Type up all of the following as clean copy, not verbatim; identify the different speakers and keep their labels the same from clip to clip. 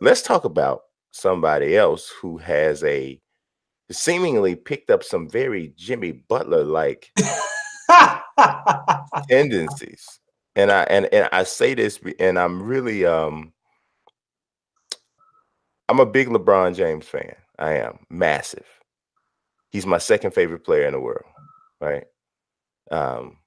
Speaker 1: let's talk about somebody else who has a seemingly picked up some very Jimmy Butler like tendencies. And I say this, and I'm a big LeBron James fan. I am massive. He's my second favorite player in the world, right? Um,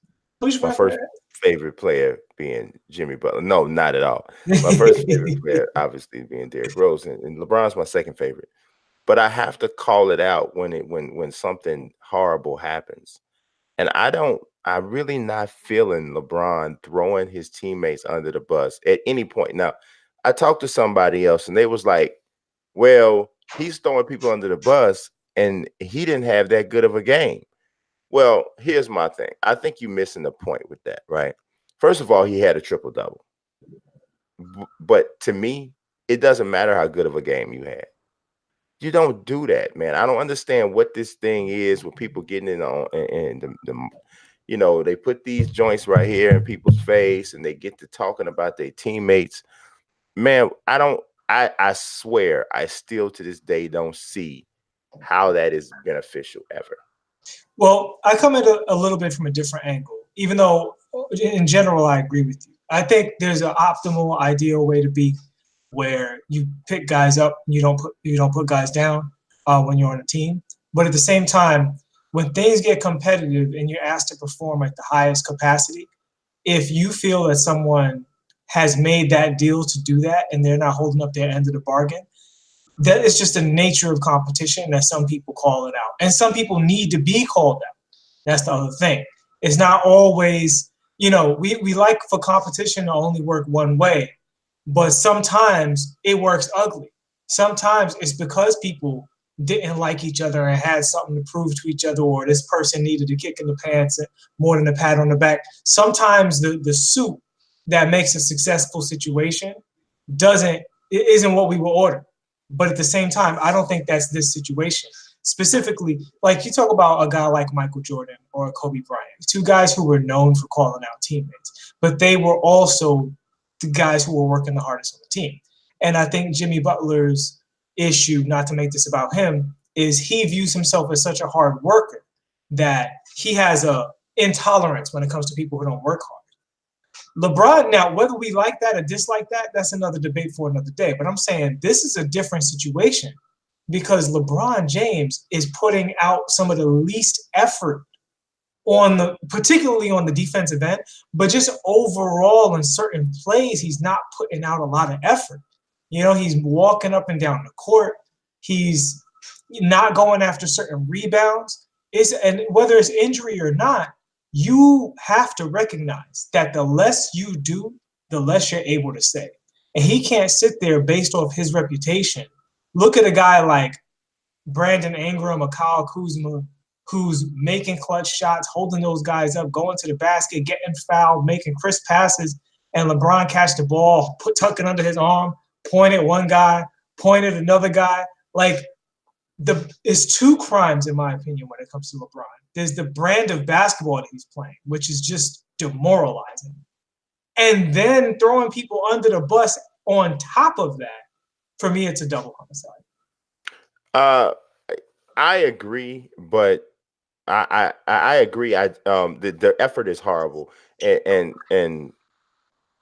Speaker 2: Who's your
Speaker 1: my
Speaker 2: favorite
Speaker 1: first
Speaker 2: player?
Speaker 1: favorite player being Jimmy Butler. No, not at all. My first favorite player, obviously, being Derrick Rose, and LeBron's my second favorite. But I have to call it out when something horrible happens. And I'm really not feeling LeBron throwing his teammates under the bus at any point. Now, I talked to somebody else and they was like, well, he's throwing people under the bus and he didn't have that good of a game. Well, here's my thing. I think you're missing the point with that, right? First of all, he had a triple double. But to me, it doesn't matter how good of a game you had. You don't do that, man. I don't understand what this thing is with people getting in on and they put these joints right here in people's face and they get to talking about their teammates. Man, I swear I still to this day don't see how that is beneficial ever.
Speaker 2: Well, I come at a little bit from a different angle, even though in general I agree with you. I think there's an optimal, ideal way to be where you pick guys up and you don't put guys down when you're on a team. But at the same time, when things get competitive and you're asked to perform at the highest capacity, if you feel that someone has made that deal to do that and they're not holding up their end of the bargain, that is just the nature of competition that some people call it out. And some people need to be called out. That's the other thing. It's not always, we like for competition to only work one way, but sometimes it works ugly. Sometimes it's because people didn't like each other and had something to prove to each other, or this person needed a kick in the pants more than a pat on the back. Sometimes the suit that makes a successful situation isn't what we were ordered. But at the same time, I don't think that's this situation. Specifically, like you talk about a guy like Michael Jordan or Kobe Bryant, two guys who were known for calling out teammates, but they were also the guys who were working the hardest on the team. And I think Jimmy Butler's issue, not to make this about him, is he views himself as such a hard worker that he has a intolerance when it comes to people who don't work hard. LeBron, now, whether we like that or dislike that, that's another debate for another day. But I'm saying this is a different situation because LeBron James is putting out some of the least effort particularly on the defensive end, but just overall in certain plays, he's not putting out a lot of effort. He's walking up and down the court. He's not going after certain rebounds. And whether it's injury or not, you have to recognize that the less you do, the less you're able to say. And he can't sit there based off his reputation. Look at a guy like Brandon Ingram or Kyle Kuzma, who's making clutch shots, holding those guys up, going to the basket, getting fouled, making crisp passes, and LeBron catch the ball, tuck it under his arm, point at one guy, point at another guy. Like, it's two crimes, in my opinion, when it comes to LeBron. There's the brand of basketball that he's playing, which is just demoralizing. And then throwing people under the bus on top of that, for me, it's a double homicide.
Speaker 1: I agree, but I agree. The effort is horrible, and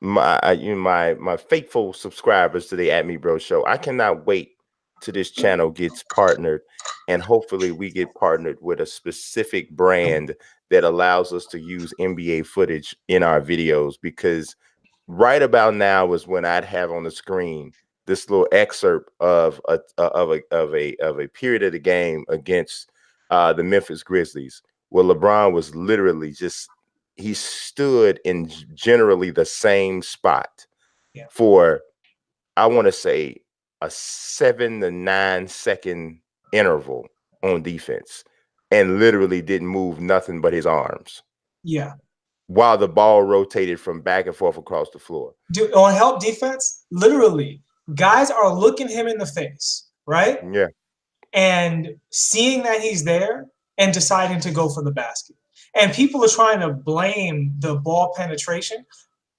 Speaker 1: my faithful subscribers to the At Me Bro show, I cannot wait till this channel gets partnered, and hopefully we get partnered with a specific brand that allows us to use NBA footage in our videos, because right about now is when I'd have on the screen this little excerpt of a period of the game against the Memphis Grizzlies, where LeBron was literally he stood in generally the same spot for, I want to say, a 7 to 9 second interval on defense, and literally didn't move nothing but his arms.
Speaker 2: Yeah.
Speaker 1: While the ball rotated from back and forth across the floor.
Speaker 2: Dude, on help defense, literally, guys are looking him in the face, right?
Speaker 1: Yeah.
Speaker 2: And seeing that he's there and deciding to go for the basket. And people are trying to blame the ball penetration.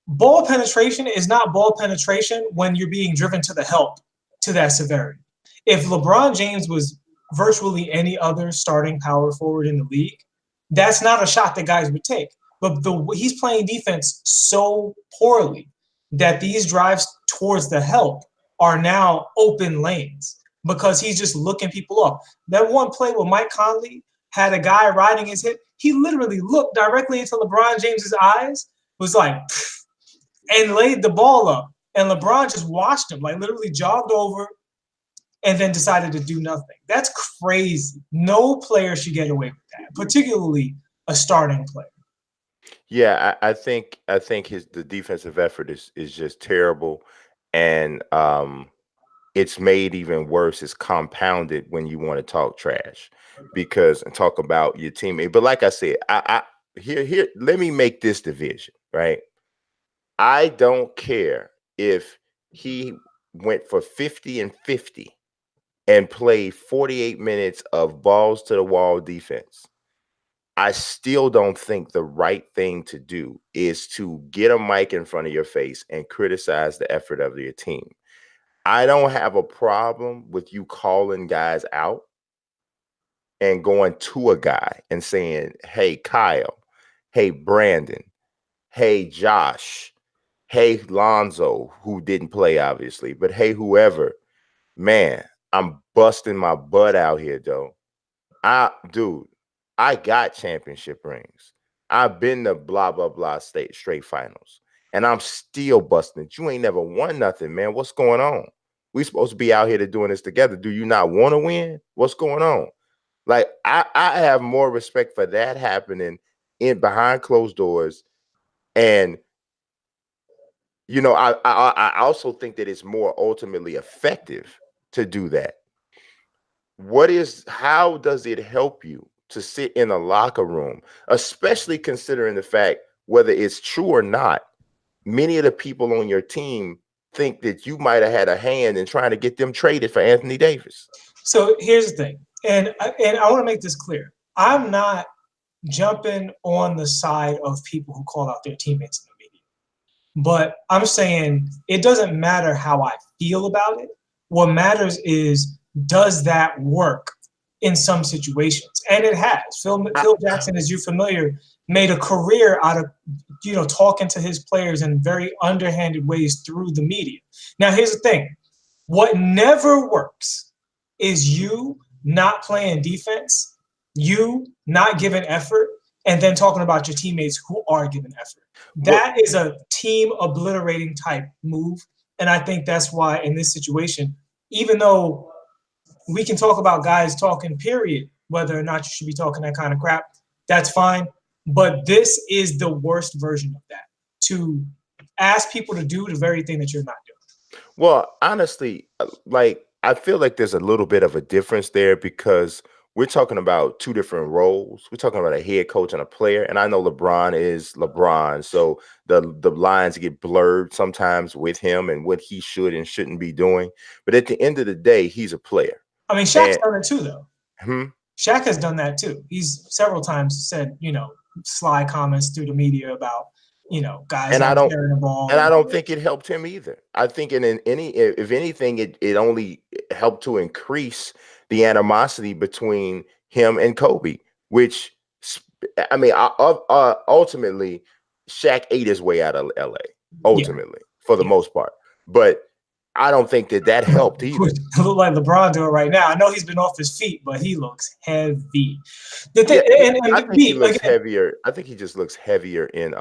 Speaker 2: Ball penetration is not ball penetration when you're being driven to the help to that severity. If LeBron James was virtually any other starting power forward in the league, that's not a shot that guys would take. But he's playing defense so poorly that these drives towards the help are now open lanes because he's just looking people off. That one play where Mike Conley had a guy riding his hip, he literally looked directly into LeBron James's eyes, was like, and laid the ball up. And LeBron just watched him, like literally jogged over and then decided to do nothing. That's crazy. No player should get away with that, particularly a starting player.
Speaker 1: Yeah, I think the defensive effort is just terrible, and it's made even worse. It's compounded when you want to talk trash and talk about your teammate. But like I said, here let me make this division right. I don't care if he went for 50 and 50 and played 48 minutes of balls to the wall defense. I still don't think the right thing to do is to get a mic in front of your face and criticize the effort of your team. I don't have a problem with you calling guys out and going to a guy and saying, hey, Kyle, hey, Brandon, hey, Josh, hey, Lonzo, who didn't play, obviously, but hey, whoever, man, I'm busting my butt out here, though. Dude, I got championship rings. I've been to blah, blah, blah straight finals, and I'm still busting it. You ain't never won nothing, man. What's going on? We supposed to be out here to doing this together. Do you not want to win? What's going on? Like, I have more respect for that happening in behind closed doors. And, you know, I also think that it's more ultimately effective to do that. How does it help you to sit in a locker room, especially considering the fact, whether it's true or not, many of the people on your team think that you might have had a hand in trying to get them traded for Anthony Davis?
Speaker 2: So here's the thing, and I want to make this clear. I'm not jumping on the side of people who call out their teammates in the media, but I'm saying it doesn't matter how I feel about it. What matters is, does that work in some situations? And it has. Phil Jackson, as you're familiar, made a career out of talking to his players in very underhanded ways through the media. Now, here's the thing. What never works is you not playing defense, you not giving effort, and then talking about your teammates who are giving effort. That is a team obliterating type move. And I think that's why in this situation, even though we can talk about guys talking, period, whether or not you should be talking that kind of crap, that's fine. But this is the worst version of that, to ask people to do the very thing that you're not doing.
Speaker 1: Well, honestly, like, I feel like there's a little bit of a difference there because we're talking about two different roles. We're talking about a head coach and a player. And I know LeBron is LeBron. So the lines get blurred sometimes with him and what he should and shouldn't be doing. But at the end of the day, he's a player.
Speaker 2: I mean, Shaq's done it too, though. Shaq has done that too. He's several times said, sly comments through the media about, guys not carrying the ball.
Speaker 1: And I don't think it helped him either. I think if anything, it only helped to increase the animosity between him and Kobe, which, I mean, ultimately, Shaq ate his way out of LA, ultimately, for the most part. But I don't think that helped either.
Speaker 2: It look like LeBron doing right now. I know he's been off his feet, but he looks heavy.
Speaker 1: I think he looks heavier. I think he just looks heavier in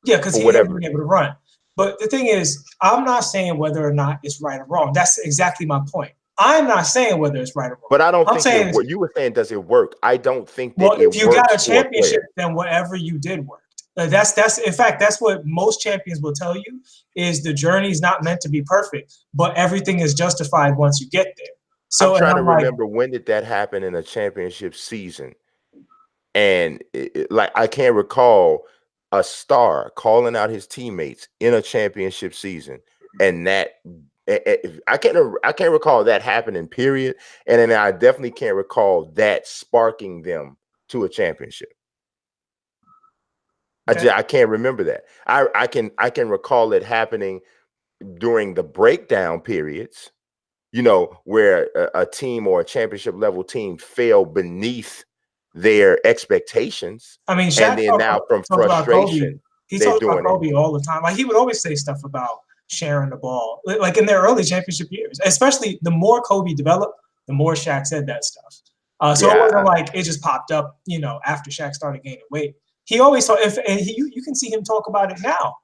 Speaker 2: because he hasn't been able to run. But the thing is, I'm not saying whether or not it's right or wrong. That's exactly my point. I'm not saying whether it's right or wrong.
Speaker 1: But I don't think what you were saying, does it work? I don't think that it works.
Speaker 2: Well, if you got a championship, then whatever you did worked. That's in fact, that's what most champions will tell you, is the journey is not meant to be perfect, but everything is justified once you get there. So
Speaker 1: I'm trying to remember, when did that happen in a championship season? And I can't recall a star calling out his teammates in a championship season, and that I can't recall that happening, period. And then I definitely can't recall that sparking them to a championship. Okay. I can't remember that. I can recall it happening during the breakdown periods, you know, where a team or a championship level team fell beneath their expectations,
Speaker 2: I mean,
Speaker 1: and
Speaker 2: Shaq
Speaker 1: then now from
Speaker 2: talked about Kobe.
Speaker 1: frustration
Speaker 2: He
Speaker 1: they're
Speaker 2: talked about
Speaker 1: doing it.
Speaker 2: Kobe all the time. Like he would always say stuff about sharing the ball, like in their early championship years. Especially the more Kobe developed, the more Shaq said that stuff. So it
Speaker 1: Yeah,
Speaker 2: wasn't like it just popped up, you know, after Shaq started gaining weight. He always talk, and you can see him talk about it now.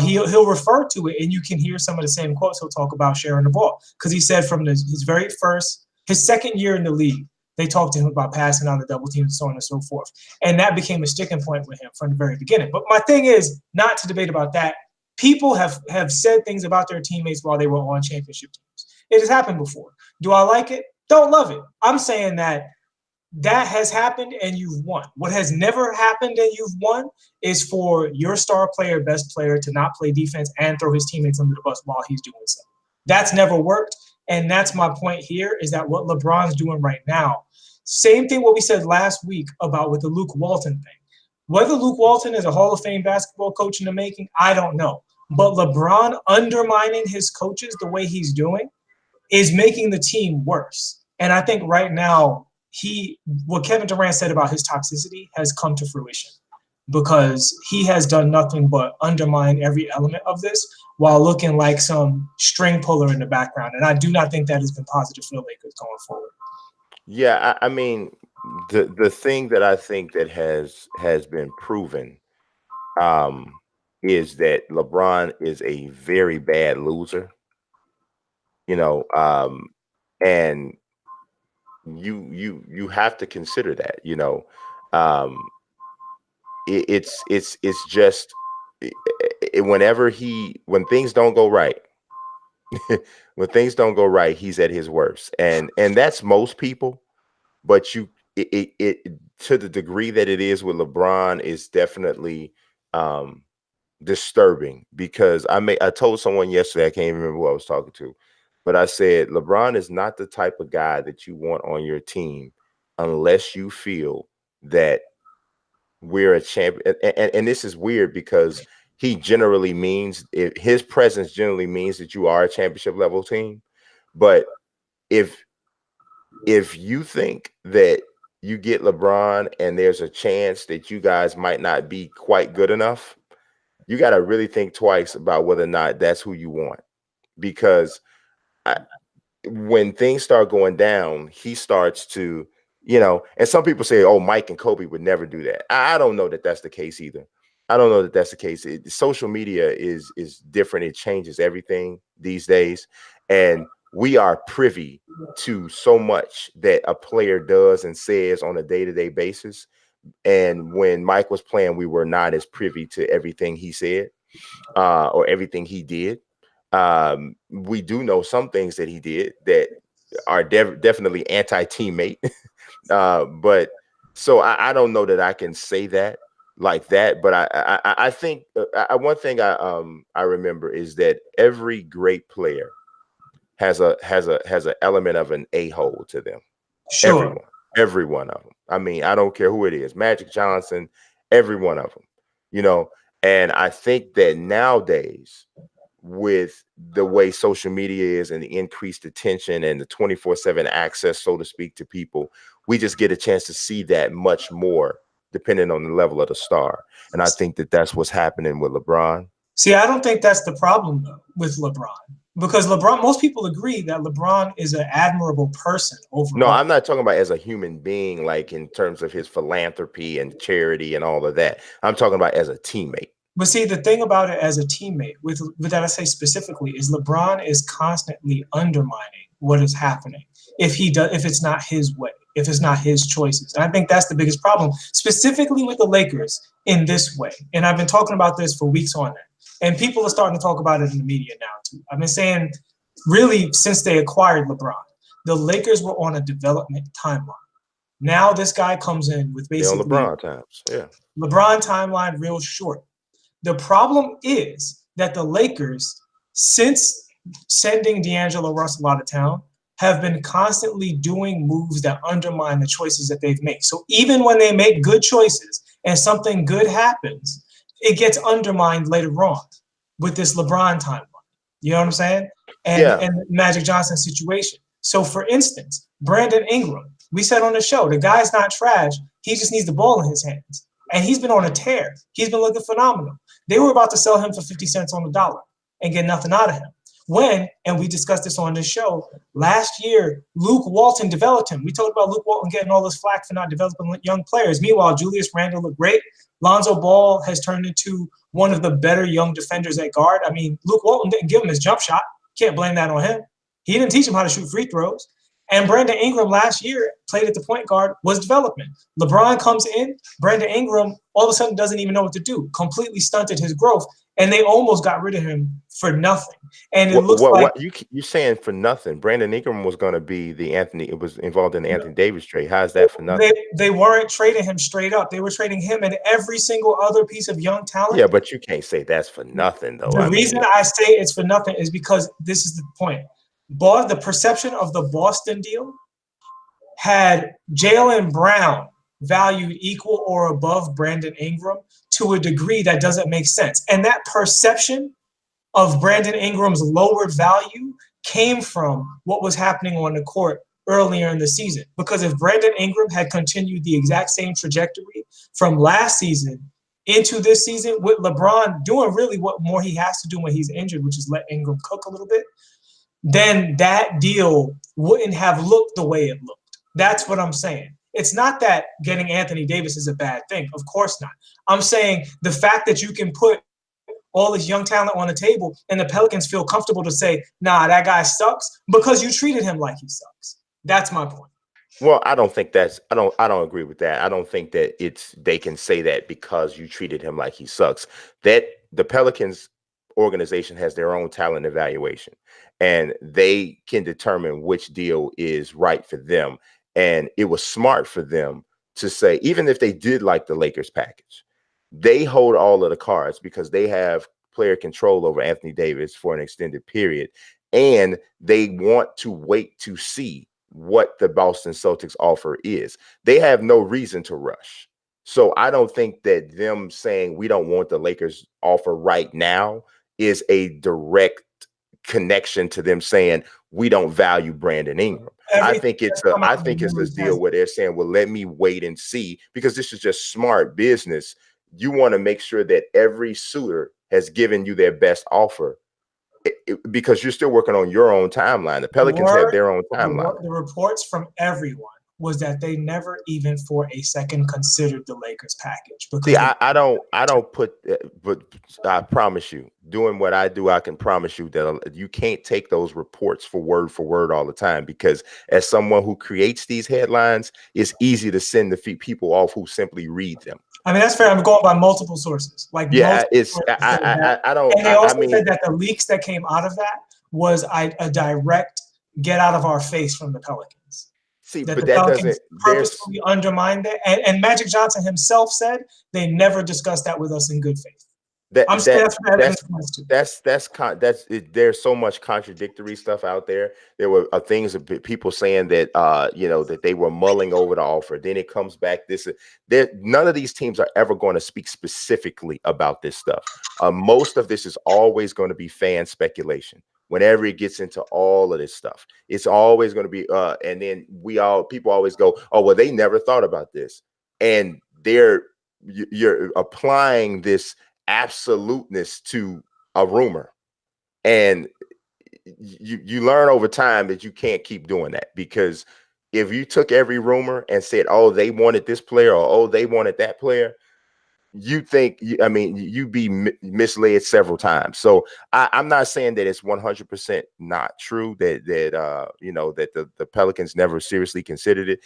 Speaker 2: He'll refer to it, and you can hear some of the same quotes he'll talk about sharing the ball, because he said from his second year in the league, they talked to him about passing on the double team and so on and so forth, and that became a sticking point with him from the very beginning. But my thing is not to debate about that. People have said things about their teammates while they were on championship teams. It has happened before. Do I like it? Don't love it. I'm saying that has happened and you've won. What has never happened and you've won is for your star player, best player, to not play defense and throw his teammates under the bus while he's doing so. That's never worked. And that's my point here, is that what LeBron's doing right now, same thing what we said last week about with the Luke Walton thing. Whether Luke Walton is a Hall of Fame basketball coach in the making, I don't know. But LeBron undermining his coaches the way he's doing is making the team worse. And I think right now, what Kevin Durant said about his toxicity has come to fruition, because he has done nothing but undermine every element of this while looking like some string puller in the background. And I do not think that has been positive for the Lakers going forward.
Speaker 1: yeah. I mean, the thing that I think that has been proven is that LeBron is a very bad loser. You know, and you have to consider that. You know, um, it's just when things don't go right, when things don't go right, he's at his worst, and that's most people. But it to the degree that it is with LeBron is definitely um, disturbing, because I told someone yesterday, I can't even remember who I was talking to, but I said LeBron is not the type of guy that you want on your team unless you feel that we're a champion. And this is weird because his presence generally means that you are a championship level team. But if you think that you get LeBron and there's a chance that you guys might not be quite good enough, you got to really think twice about whether or not that's who you want. Because when things start going down, he starts to, you know, and some people say, oh, Mike and Kobe would never do that. I don't know that that's the case either. I don't know that that's the case. Social media is different. It changes everything these days. And we are privy to so much that a player does and says on a day-to-day basis. And when Mike was playing, we were not as privy to everything he said or everything he did. We do know some things that he did that are definitely anti-teammate. But so I don't know that I can say that like that. But I think one thing I remember is that every great player has an element of an a-hole to them.
Speaker 2: Sure.
Speaker 1: Every one of them. I mean, I don't care who it is, Magic Johnson, every one of them, you know. And I think that nowadays, with the way social media is and the increased attention and the 24/7 access, so to speak, to people, we just get a chance to see that much more depending on the level of the star. And I think that that's what's happening with LeBron.
Speaker 2: See, I don't think that's the problem though with LeBron, because LeBron, most people agree that LeBron is an admirable person overall.
Speaker 1: No, I'm not talking about as a human being, like in terms of his philanthropy and charity and all of that. I'm talking about as a teammate.
Speaker 2: But see, the thing about it as a teammate, with that I say specifically, is LeBron is constantly undermining what is happening if it's not his way, if it's not his choices. And I think that's the biggest problem, specifically with the Lakers in this way. And I've been talking about this for weeks on that. And people are starting to talk about it in the media now too. I've been saying really since they acquired LeBron, the Lakers were on a development timeline. Now this guy comes in with basically
Speaker 1: LeBron times, yeah.
Speaker 2: LeBron timeline real short. The problem is that the Lakers, since sending D'Angelo Russell out of town, have been constantly doing moves that undermine the choices that they've made. So even when they make good choices and something good happens, it gets undermined later on with this LeBron timeline. You know what I'm saying? And Magic Johnson's situation. So for instance, Brandon Ingram, we said on the show, the guy's not trash. He just needs the ball in his hands. And he's been on a tear. He's been looking phenomenal. They were about to sell him for 50 cents on the dollar and get nothing out of him. When, and we discussed this on this show, last year, Luke Walton developed him. We talked about Luke Walton getting all this flack for not developing young players. Meanwhile, Julius Randle looked great. Lonzo Ball has turned into one of the better young defenders at guard. I mean, Luke Walton didn't give him his jump shot. Can't blame that on him. He didn't teach him how to shoot free throws. And Brandon Ingram last year played at the point guard, was development. LeBron comes in, Brandon Ingram all of a sudden doesn't even know what to do, completely stunted his growth, and they almost got rid of him for nothing. And it looks like
Speaker 1: you're saying for nothing. Brandon Ingram was going to be it was involved in the Anthony Davis trade. How's that for nothing?
Speaker 2: They weren't trading him straight up. They were trading him and every single other piece of young talent.
Speaker 1: Yeah, but you can't say that's for nothing, though.
Speaker 2: The reason I say it's for nothing is because this is the point. The perception of the Boston deal had Jaylen Brown valued equal or above Brandon Ingram to a degree that doesn't make sense. And that perception of Brandon Ingram's lowered value came from what was happening on the court earlier in the season. Because if Brandon Ingram had continued the exact same trajectory from last season into this season, with LeBron doing really what more he has to do when he's injured, which is let Ingram cook a little bit, then that deal wouldn't have looked the way it looked. That's what I'm saying. It's not that getting Anthony Davis is a bad thing. Of course not. I'm saying the fact that you can put all this young talent on the table and the Pelicans feel comfortable to say, nah, that guy sucks because you treated him like he sucks. That's my point.
Speaker 1: Well, I don't agree with that. I don't think that they can say that because you treated him like he sucks. That the Pelicans organization has their own talent evaluation, and they can determine which deal is right for them. And it was smart for them to say, even if they did like the Lakers package, they hold all of the cards because they have player control over Anthony Davis for an extended period. And they want to wait to see what the Boston Celtics offer is. They have no reason to rush. So I don't think that them saying we don't want the Lakers offer right now is a direct connection to them saying we don't value Brandon Ingram. I think it's a deal where they're saying, well, let me wait and see, because this is just smart business. You want to make sure that every suitor has given you their best offer because you're still working on your own timeline. The Pelicans have their own timeline.
Speaker 2: The reports from everyone was that they never even for a second considered the Lakers package.
Speaker 1: See, I don't put, but I promise you, doing what I do, I can promise you that you can't take those reports for word all the time, because as someone who creates these headlines, it's easy to send the people off who simply read them.
Speaker 2: I mean, that's fair. I'm going by multiple sources. I don't. And they also said that the leaks that came out of that was a direct get out of our face from the Pelicans.
Speaker 1: See, but that doesn't
Speaker 2: purposefully undermine that. And Magic Johnson himself said they never discussed that with us in good faith.
Speaker 1: There's so much contradictory stuff out there. There were things of people saying that that they were mulling over the offer. Then it comes back. None of these teams are ever going to speak specifically about this stuff. Most of this is always going to be fan speculation. Whenever it gets into all of this stuff, it's always going to be and then people always go, oh, well, they never thought about this. And you're applying this absoluteness to a rumor, and you learn over time that you can't keep doing that, because if you took every rumor and said, oh, they wanted this player, or oh, they wanted that player, you'd be misled several times. So I'm not saying that it's 100% not true that the Pelicans never seriously considered it.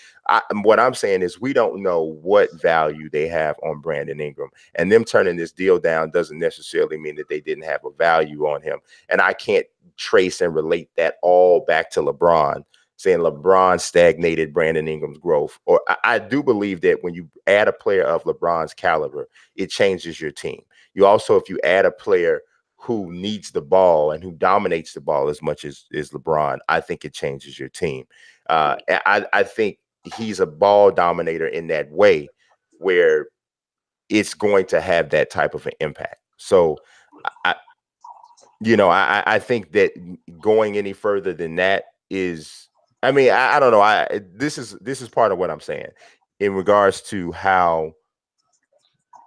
Speaker 1: What I'm saying is we don't know what value they have on Brandon Ingram, and them turning this deal down doesn't necessarily mean that they didn't have a value on him. And I can't trace and relate that all back to LeBron, saying LeBron stagnated Brandon Ingram's growth. Or I do believe that when you add a player of LeBron's caliber, it changes your team. You also, if you add a player who needs the ball and who dominates the ball as much as LeBron, I think it changes your team. I think he's a ball dominator in that way where it's going to have that type of an impact. So you know, I think that going any further than that is, I mean, I don't know. This is part of what I'm saying in regards to how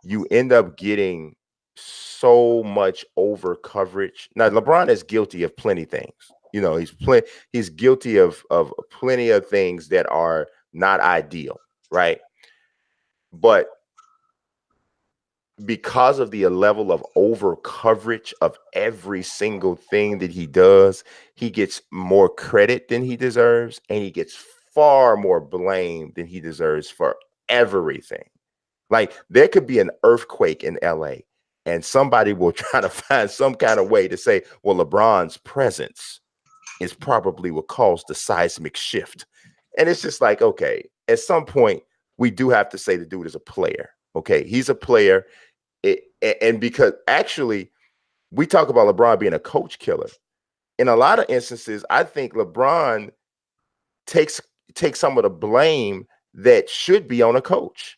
Speaker 1: you end up getting so much over coverage. Now, LeBron is guilty of plenty things. You know, he's guilty of plenty of things that are not ideal, right? But because of the level of over coverage of every single thing that he does, he gets more credit than he deserves, and he gets far more blame than he deserves for everything. Like, there could be an earthquake in LA, and somebody will try to find some kind of way to say, well, LeBron's presence is probably what caused the seismic shift. And it's just like, okay, at some point, we do have to say the dude is a player. Okay, he's a player. And because actually, we talk about LeBron being a coach killer. In a lot of instances, I think LeBron takes some of the blame that should be on a coach.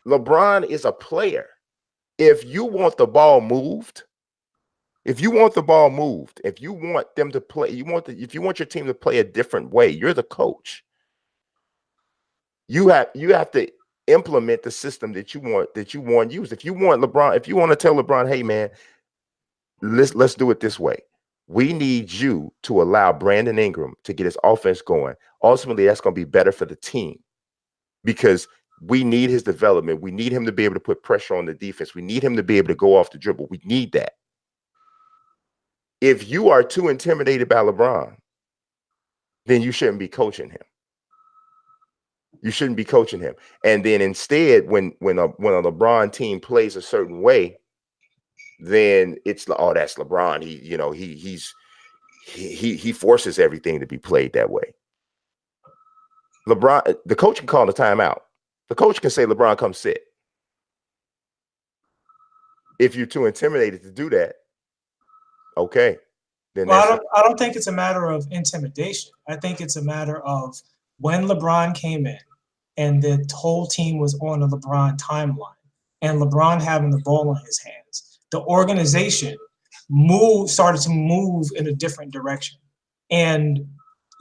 Speaker 1: LeBron is a player. If you want the ball moved, if you want them to play, if you want your team to play a different way, you're the coach. You have to implement the system that you want used. If you want to tell LeBron, hey man, let's do it this way. We need you to allow Brandon Ingram to get his offense going. Ultimately, that's going to be better for the team because we need his development. We need him to be able to put pressure on the defense. We need him to be able to go off the dribble. We need that. If you are too intimidated by LeBron, then you shouldn't be coaching him. You shouldn't be coaching him. And then instead, when a LeBron team plays a certain way, then it's, oh, that's LeBron. He forces everything to be played that way. LeBron, the coach can call the timeout. The coach can say, LeBron, come sit. If you're too intimidated to do that, okay. Then
Speaker 2: well, I don't think it's a matter of intimidation. I think it's a matter of when LeBron came in and the whole team was on a LeBron timeline and LeBron having the ball in his hands, the organization started to move in a different direction. And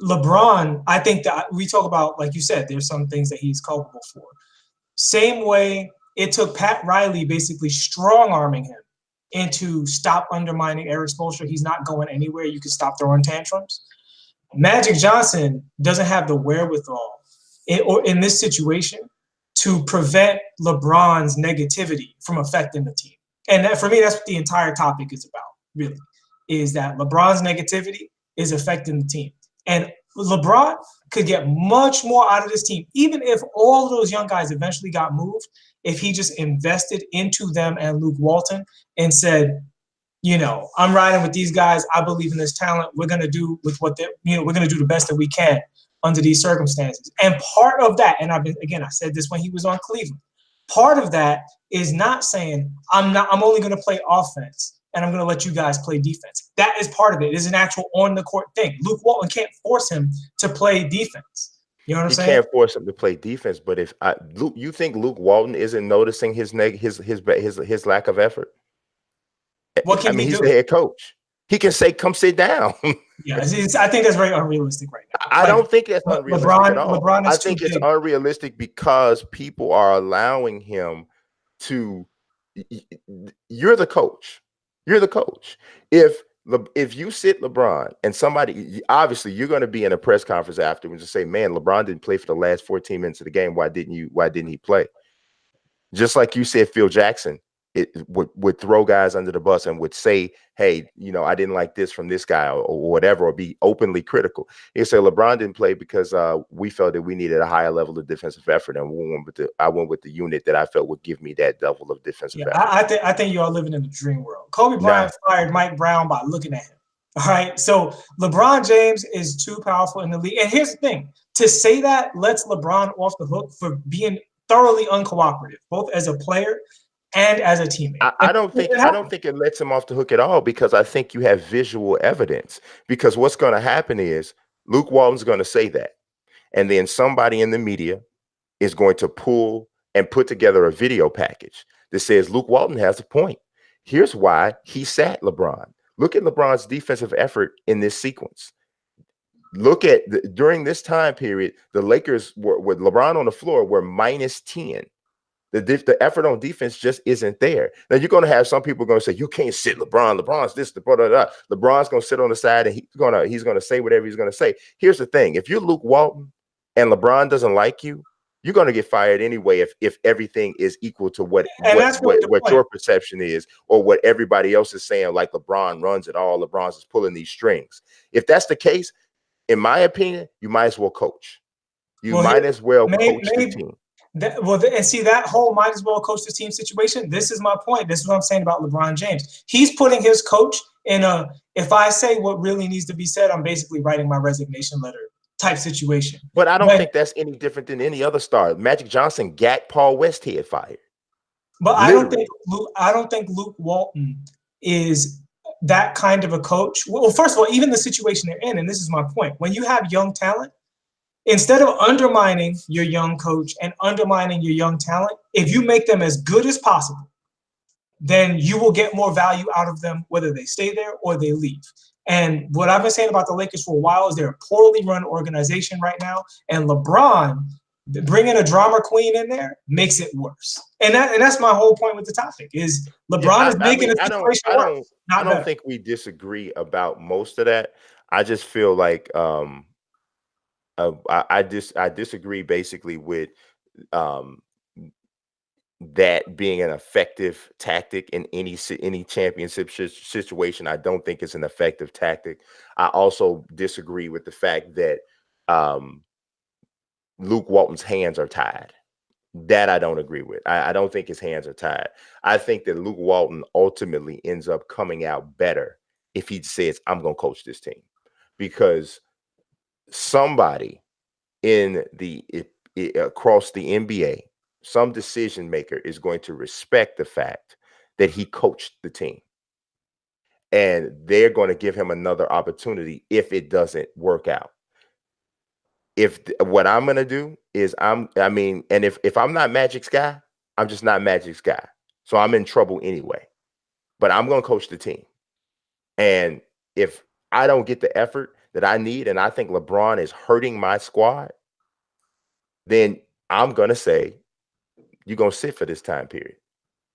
Speaker 2: LeBron, I think that we talk about, like you said, there's some things that he's culpable for. Same way it took Pat Riley basically strong-arming him into stop undermining Eric Spoelstra. He's not going anywhere. You can stop throwing tantrums. Magic Johnson doesn't have the wherewithal in this situation to prevent LeBron's negativity from affecting the team. And that, for me, that's what the entire topic is about, really, is that LeBron's negativity is affecting the team. And LeBron could get much more out of this team, even if all of those young guys eventually got moved, if he just invested into them and Luke Walton and said, you know, I'm riding with these guys. I believe in this talent. We're going to do with what they, you know, we're going to do the best that we can under these circumstances. And part of that, and I said this when he was on Cleveland, part of that is not saying I'm only going to play offense and I'm going to let you guys play defense. That is part of it. It is an actual on the court thing. Luke Walton can't force him to play defense. You know what I'm saying?
Speaker 1: He can't force him to play defense, but if you think Luke Walton isn't noticing his lack of effort?
Speaker 2: What can
Speaker 1: he's
Speaker 2: do?
Speaker 1: the head coach. He can say, "Come sit down."
Speaker 2: Yeah, I think that's very unrealistic right now.
Speaker 1: I don't think that's unrealistic at all.
Speaker 2: LeBron is
Speaker 1: I think it's
Speaker 2: big.
Speaker 1: unrealistic because people are allowing him to. You're the coach. You're the coach. If you sit LeBron and somebody, obviously you're going to be in a press conference afterwards and say, man, LeBron didn't play for the last 14 minutes of the game. Why didn't he play? Just like you said, Phil Jackson would throw guys under the bus and would say, hey, you know, I didn't like this from this guy or whatever, or be openly critical. He said LeBron didn't play because we felt that we needed a higher level of defensive effort, and I went with the unit that I felt would give me that level of defensive effort.
Speaker 2: I think you are living in the dream world. Kobe Bryant fired Mike Brown by looking at him. All right. So LeBron James is too powerful in the league. And here's the thing. To say that lets LeBron off the hook for being thoroughly uncooperative, both as a player and as a teammate.
Speaker 1: I don't think it lets him off the hook at all, because I think you have visual evidence. Because what's going to happen is Luke Walton's going to say that, and then somebody in the media is going to pull and put together a video package that says Luke Walton has a point. Here's why he sat LeBron. Look at LeBron's defensive effort in this sequence. Look at during this time period, the Lakers were with LeBron on the floor were -10. The effort on defense just isn't there. Now you're going to have some people going to say you can't sit LeBron. LeBron's this, LeBron's going to sit on the side and he's going to say whatever he's going to say. Here's the thing: if you're Luke Walton and LeBron doesn't like you, you're going to get fired anyway if everything is equal to what your perception is or what everybody else is saying. Like LeBron runs it all. LeBron's is pulling these strings. If that's the case, in my opinion, you might as well coach. You might as well coach the team.
Speaker 2: And see that whole might as well coach the team situation. This is my point. This is what I'm saying about LeBron James. He's putting his coach in a, if I say what really needs to be said, I'm basically writing my resignation letter type situation.
Speaker 1: But I don't think that's any different than any other star. Magic Johnson got Paul Westhead fired.
Speaker 2: But literally. I don't think Luke Walton is that kind of a coach. Well, first of all, even the situation they're in, and this is my point, when you have young talent, instead of undermining your young coach and undermining your young talent, if you make them as good as possible, then you will get more value out of them, whether they stay there or they leave. And what I've been saying about the Lakers for a while is they're a poorly run organization right now. And LeBron, bringing a drama queen in there makes it worse. And that's my whole point with the topic is LeBron is making a situation worse.
Speaker 1: I don't think we disagree about most of that. I just feel like I disagree basically with that being an effective tactic in any championship situation. I don't think it's an effective tactic. I also disagree with the fact that Luke Walton's hands are tied. That I don't agree with. I don't think his hands are tied. I think that Luke Walton ultimately ends up coming out better if he says, I'm going to coach this team, because somebody in across the NBA, some decision maker is going to respect the fact that he coached the team, and they're going to give him another opportunity if it doesn't work out. What I'm going to do is if I'm not Magic's guy, I'm just not Magic's guy. So I'm in trouble anyway, but I'm going to coach the team. And if I don't get the effort that I need, and I think LeBron is hurting my squad, then I'm going to say, you're going to sit for this time period,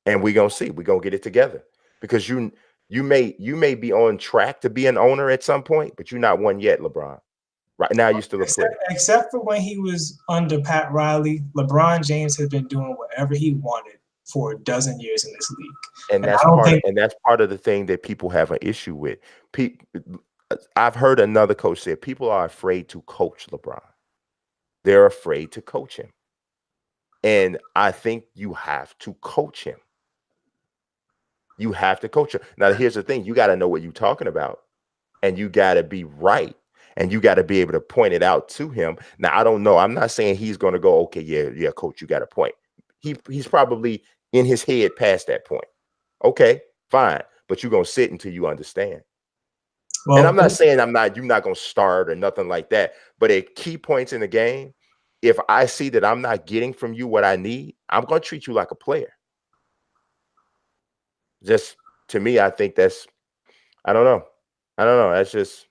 Speaker 1: and we're going to see, we're going to get it together, because you may be on track to be an owner at some point, but you're not one yet, LeBron. Right now, you're still a player.
Speaker 2: Except for when he was under Pat Riley, LeBron James has been doing whatever he wanted for a dozen years in this league.
Speaker 1: And that's part of the thing that people have an issue with. I've heard another coach say people are afraid to coach LeBron. They're afraid to coach him. And I think you have to coach him. You have to coach him. Now, here's the thing. You got to know what you're talking about, and you got to be right. And you got to be able to point it out to him. Now, I don't know. I'm not saying he's going to go, okay, yeah, coach, you got a point. He's probably in his head past that point. Okay, fine. But you're going to sit until you understand. Well, and I'm not saying you're not going to start or nothing like that. But at key points in the game, if I see that I'm not getting from you what I need, I'm going to treat you like a player. Just to me, I think that's, I don't know. That's just,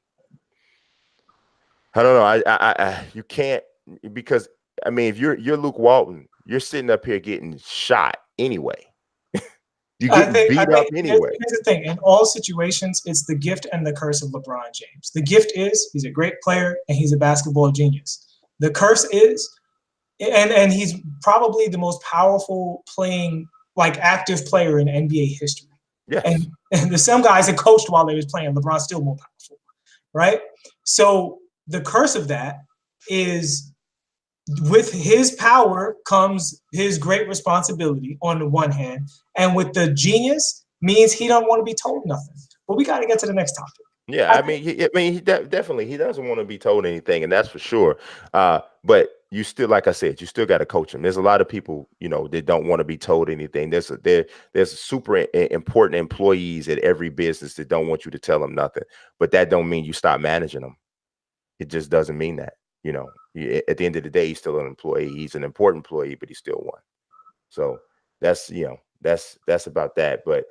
Speaker 1: I don't know. You can't, because I mean, if you're Luke Walton, you're sitting up here getting shot anyway. You get beat up anyway.
Speaker 2: Here's the thing: in all situations, it's the gift and the curse of LeBron James. The gift is he's a great player and he's a basketball genius. The curse is, and he's probably the most powerful active player in NBA history.
Speaker 1: Yes.
Speaker 2: And the some guys that coached while they was playing, LeBron's still more powerful, right? So the curse of that is, with his power comes his great responsibility on the one hand, and with the genius means he don't want to be told nothing. But we got to get to the next topic.
Speaker 1: Yeah, he definitely he doesn't want to be told anything, and that's for sure. But you still, like I said, you still got to coach him. There's a lot of people, that don't want to be told anything. There's super important employees at every business that don't want you to tell them nothing. But that don't mean you stop managing them. It just doesn't mean that. At the end of the day, he's still an employee. He's an important employee, but he's still one. So that's about that. But